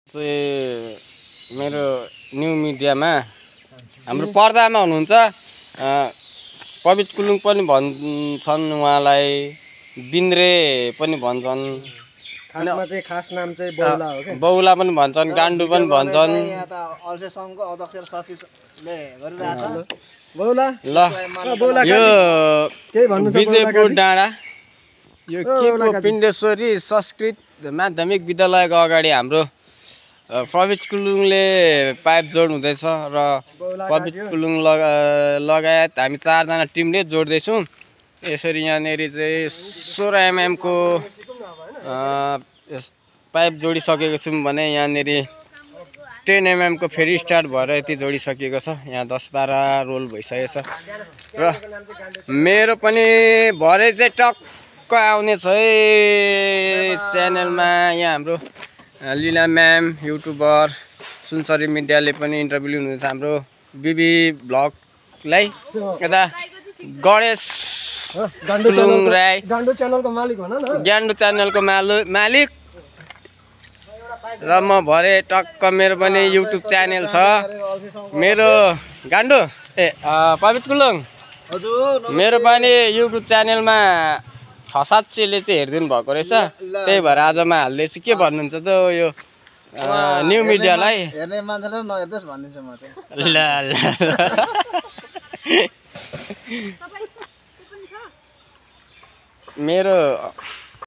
चाहिँ मेरो न्यू मिडियामा हाम्रो पर्दामा हुनुहुन्छ पवित कुलुङ पनि भन्छन्, उहाँलाई बिन्द्रे पनि भन्छन्, खासमा चाहिँ खास नाम चाहिँ बौला हो के, बौला पनि भन्छन्, गाण्डु पनि भन्छन्। यहाँ त अल्से संघको अध्यक्ष सचिवले गरिरहेछ बौला। ल बौला यो केही भन्नु छ विजयपुर डाँडा यो के को पिण्डेश्वरी संस्कृत माध्यमिक विद्यालयको अगाडि हाम्रो पवित कुलुङले पाइप जोड हुँदैछ र पवित कुलुङ लगायत हामी 4 जना टिमले जोड्दैछौँ। यसरी यहाँनेरि चाहिँ 16 mm को पाइप जोडिसकेको छौँ भने यहाँनेरि 10 mm को फेरि स्टार्ट भएर यति जोडिसकेको छ। यहाँ 10-12 रोल भइसकेको छ र मेरो पनि भरे चाहिँ टक्क आउने छ है च्यानलमा। यहाँ हाम्रो लीला म्याम युट्युबर सुनसरी मिडियाले पनि इन्टरभ्यू लिनुहुँदैछ हाम्रो बिबी ब्लगलाई। यता गणेश कुलुङ राई गाण्डु च्यानलको मालिक भन न, गाण्डु च्यानलको मालिक र म भरे टक्क मेरो पनि युट्युब च्यानल छ। मेरो गाण्डु पवित कुलुङ हजुर मेरो पनि युट्युब च्यानलमा 600-700ले चाहिँ हेरिदिनु भएको रहेछ। त्यही भएर आजमा हाल्दैछु। के भन्नुहुन्छ त यो न्यू मिडियालाई? हेर्ने मान्छेलाई नहेर्दैस् भनिदिन्छु म चाहिँ। ल ल मेरो